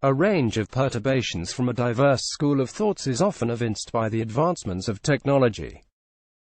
a range of perturbations from a diverse school of thoughts is often evinced by the advancements of technology.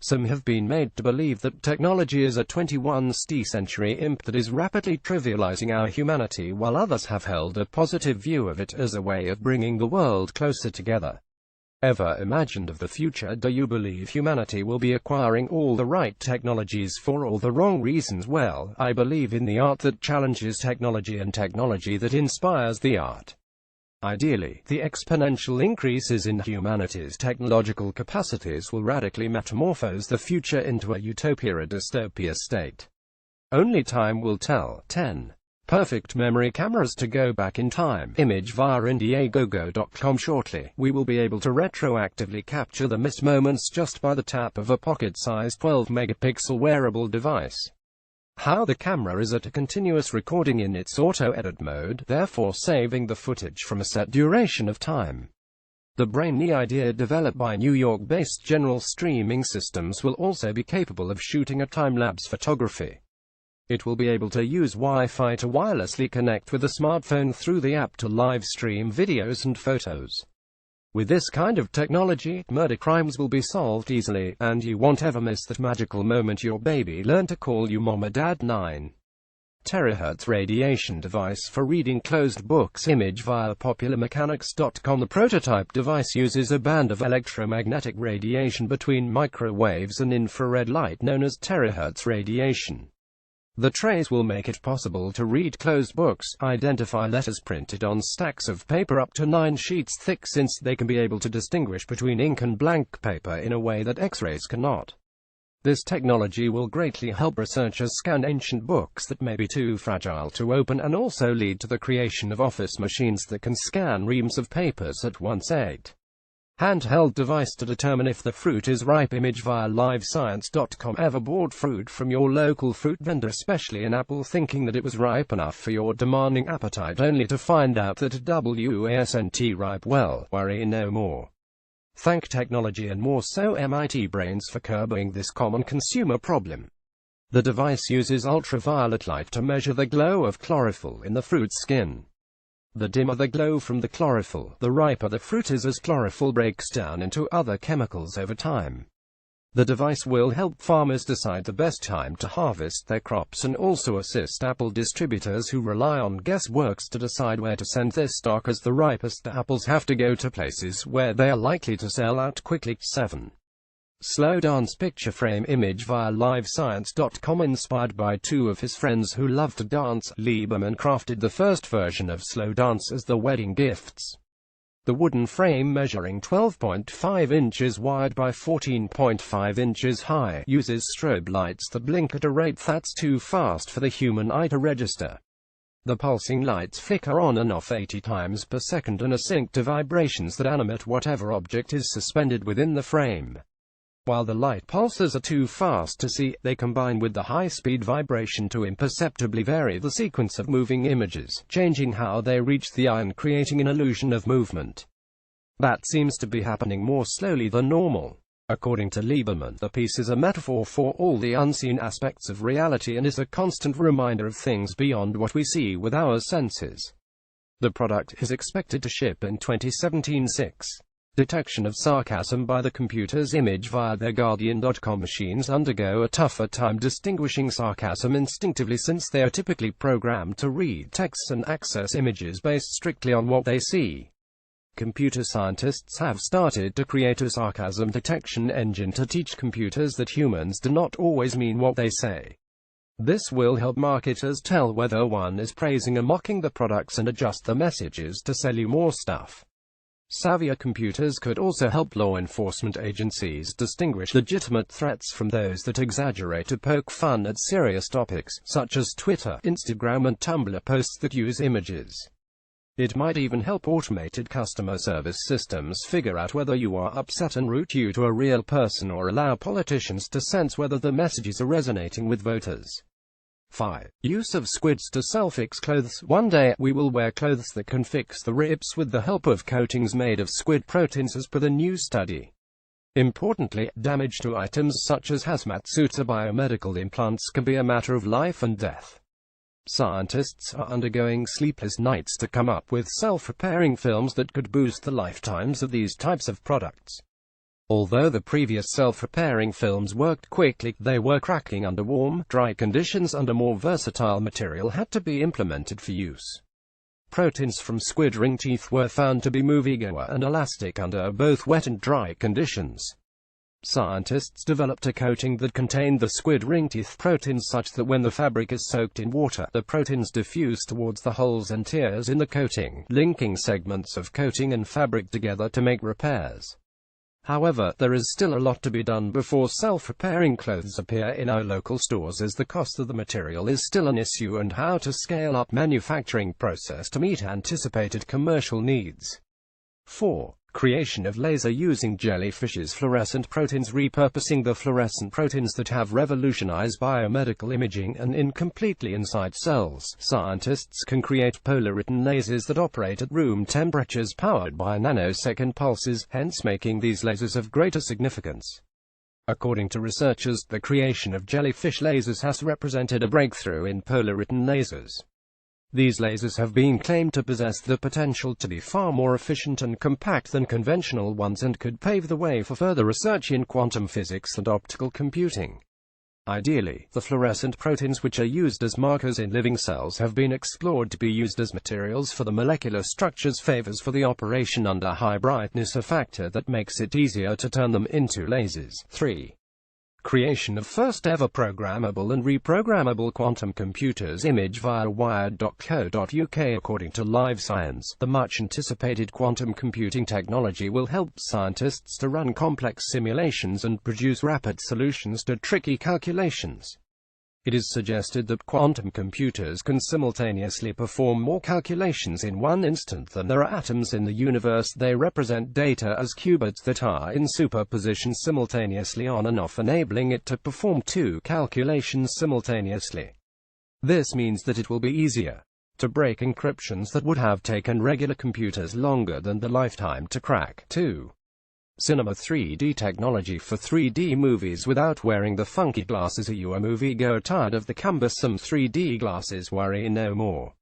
Some have been made to believe that technology is a 21st century imp that is rapidly trivializing our humanity, while others have held a positive view of it as a way of bringing the world closer together. Ever imagined of the future? Do you believe humanity will be acquiring all the right technologies for all the wrong reasons? Well, I believe in the art that challenges technology and technology that inspires the art. Ideally, the exponential increases in humanity's technological capacities will radically metamorphose the future into a utopia, a dystopia state. Only time will tell. 10. Perfect memory cameras to go back in time. Image via Indiegogo.com. Shortly, we will be able to retroactively capture the missed moments just by the tap of a pocket-sized 12-megapixel wearable device. How? The camera is at a continuous recording in its auto-edit mode, therefore saving the footage from a set duration of time. The brainy idea developed by New York-based General Streaming Systems will also be capable of shooting a time-lapse photography. It will be able to use Wi-Fi to wirelessly connect with a smartphone through the app to live stream videos and photos. With this kind of technology, murder crimes will be solved easily, and you won't ever miss that magical moment your baby learned to call you mom or dad. 9. Terahertz radiation device for reading closed books. Image via popularmechanics.com. The prototype device uses a band of electromagnetic radiation between microwaves and infrared light known as terahertz radiation. The trays will make it possible to read closed books, identify letters printed on stacks of paper up to 9 sheets thick, since they can be able to distinguish between ink and blank paper in a way that X-rays cannot. This technology will greatly help researchers scan ancient books that may be too fragile to open, and also lead to the creation of office machines that can scan reams of papers at once. 8. Handheld device to determine if the fruit is ripe. Image via livescience.com. Ever bought fruit from your local fruit vendor, especially an apple, thinking that it was ripe enough for your demanding appetite, only to find out that it wasn't ripe? Well, worry no more. Thank technology and more so MIT brains for curbing this common consumer problem. The device uses ultraviolet light to measure the glow of chlorophyll in the fruit's skin. The dimmer the glow from the chlorophyll, the riper the fruit is, as chlorophyll breaks down into other chemicals over time. The device will help farmers decide the best time to harvest their crops, and also assist apple distributors who rely on guessworks to decide where to send their stock, as the ripest apples have to go to places where they are likely to sell out quickly. 7. Slow dance picture frame. Image via livescience.com. Inspired by two of his friends who love to dance, Lieberman crafted the first version of slow dance as the wedding gifts. The wooden frame, measuring 12.5 inches wide by 14.5 inches high, uses strobe lights that blink at a rate that's too fast for the human eye to register. The pulsing lights flicker on and off 80 times per second and are synced to vibrations that animate whatever object is suspended within the frame. While the light pulses are too fast to see, they combine with the high-speed vibration to imperceptibly vary the sequence of moving images, changing how they reach the eye and creating an illusion of movement. That seems to be happening more slowly than normal. According to Lieberman, the piece is a metaphor for all the unseen aspects of reality and is a constant reminder of things beyond what we see with our senses. The product is expected to ship in 2017. 6. Detection of sarcasm by the computers. Image via theguardian.com. Machines undergo a tougher time distinguishing sarcasm instinctively, since they are typically programmed to read texts and access images based strictly on what they see. Computer scientists have started to create a sarcasm detection engine to teach computers that humans do not always mean what they say. This will help marketers tell whether one is praising or mocking the products and adjust the messages to sell you more stuff. Savvier computers could also help law enforcement agencies distinguish legitimate threats from those that exaggerate to poke fun at serious topics, such as Twitter, Instagram and Tumblr posts that use images. It might even help automated customer service systems figure out whether you are upset and route you to a real person, or allow politicians to sense whether the messages are resonating with voters. 5. Use of squids to self-fix clothes. One day, we will wear clothes that can fix the rips with the help of coatings made of squid proteins, as per the new study. Importantly, damage to items such as hazmat suits or biomedical implants can be a matter of life and death. Scientists are undergoing sleepless nights to come up with self-repairing films that could boost the lifetimes of these types of products. Although the previous self-repairing films worked quickly, they were cracking under warm, dry conditions, and a more versatile material had to be implemented for use. Proteins from squid ring teeth were found to be moving and elastic under both wet and dry conditions. Scientists developed a coating that contained the squid ring teeth proteins such that when the fabric is soaked in water, the proteins diffuse towards the holes and tears in the coating, linking segments of coating and fabric together to make repairs. However, there is still a lot to be done before self-repairing clothes appear in our local stores, as the cost of the material is still an issue and how to scale up manufacturing process to meet anticipated commercial needs. 4. Creation of laser using jellyfish's fluorescent proteins. Repurposing the fluorescent proteins that have revolutionized biomedical imaging and incompletely inside cells, scientists can create polar-written lasers that operate at room temperatures powered by nanosecond pulses, hence making these lasers of greater significance. According to researchers, the creation of jellyfish lasers has represented a breakthrough in polar-written lasers. These lasers have been claimed to possess the potential to be far more efficient and compact than conventional ones and could pave the way for further research in quantum physics and optical computing. Ideally, the fluorescent proteins which are used as markers in living cells have been explored to be used as materials for the molecular structures favors for the operation under high brightness, a factor that makes it easier to turn them into lasers. 3. Creation of first-ever programmable and reprogrammable quantum computers. Image via wired.co.uk. According to Live Science, the much-anticipated quantum computing technology will help scientists to run complex simulations and produce rapid solutions to tricky calculations. It is suggested that quantum computers can simultaneously perform more calculations in one instant than there are atoms in the universe. They represent data as qubits that are in superposition simultaneously on and off, enabling it to perform two calculations simultaneously. This means that it will be easier to break encryptions that would have taken regular computers longer than the lifetime to crack. 2. Cinema 3D technology for 3D movies without wearing the funky glasses. Are you a moviegoer tired of the cumbersome 3D glasses? Worry no more.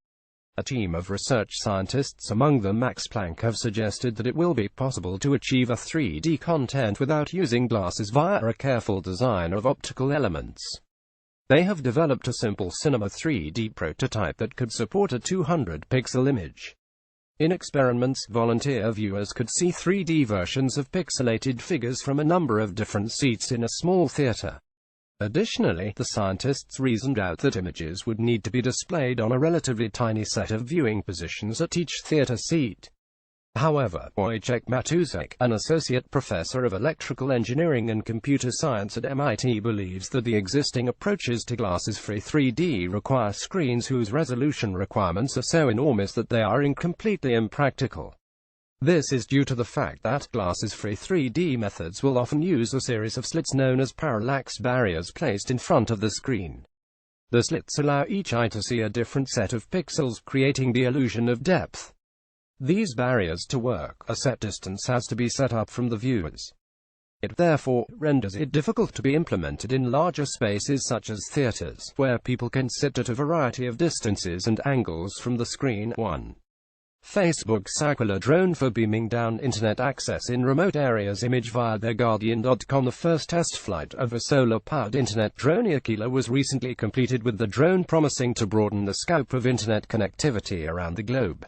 A team of research scientists, among them Max Planck, have suggested that it will be possible to achieve a 3D content without using glasses via a careful design of optical elements. They have developed a simple Cinema 3D prototype that could support a 200-pixel image. In experiments, volunteer viewers could see 3D versions of pixelated figures from a number of different seats in a small theater. Additionally, the scientists reasoned out that images would need to be displayed on a relatively tiny set of viewing positions at each theater seat. However, Wojciech Matuszek, an associate professor of electrical engineering and computer science at MIT, believes that the existing approaches to glasses-free 3D require screens whose resolution requirements are so enormous that they are completely impractical. This is due to the fact that glasses-free 3D methods will often use a series of slits known as parallax barriers placed in front of the screen. The slits allow each eye to see a different set of pixels, creating the illusion of depth. These barriers to work, a set distance has to be set up from the viewers. It therefore renders it difficult to be implemented in larger spaces such as theaters, where people can sit at a variety of distances and angles from the screen. 1. Facebook's Aquila drone for beaming down internet access in remote areas. Image via TheGuardian.com. The first test flight of a solar-powered internet drone Aquila was recently completed, with the drone promising to broaden the scope of internet connectivity around the globe.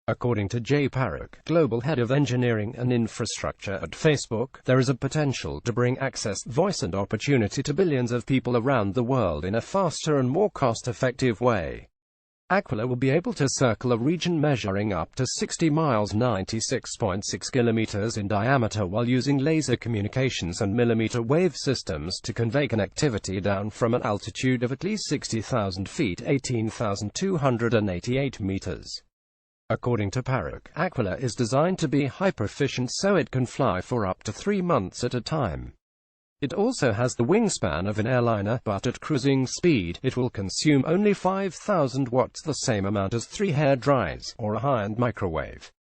According to Jay Paruk, global head of engineering and infrastructure at Facebook, there is a potential to bring access, voice and opportunity to billions of people around the world in a faster and more cost-effective way. Aquila will be able to circle a region measuring up to 60 miles (96.6 kilometers) in diameter while using laser communications and millimeter wave systems to convey connectivity down from an altitude of at least 60,000 feet (18,288 meters). According to Paruk, Aquila is designed to be hyper-efficient so it can fly for up to 3 months at a time. It also has the wingspan of an airliner, but at cruising speed, it will consume only 5,000 watts, the same amount as 3 hair dryers, or a high-end microwave.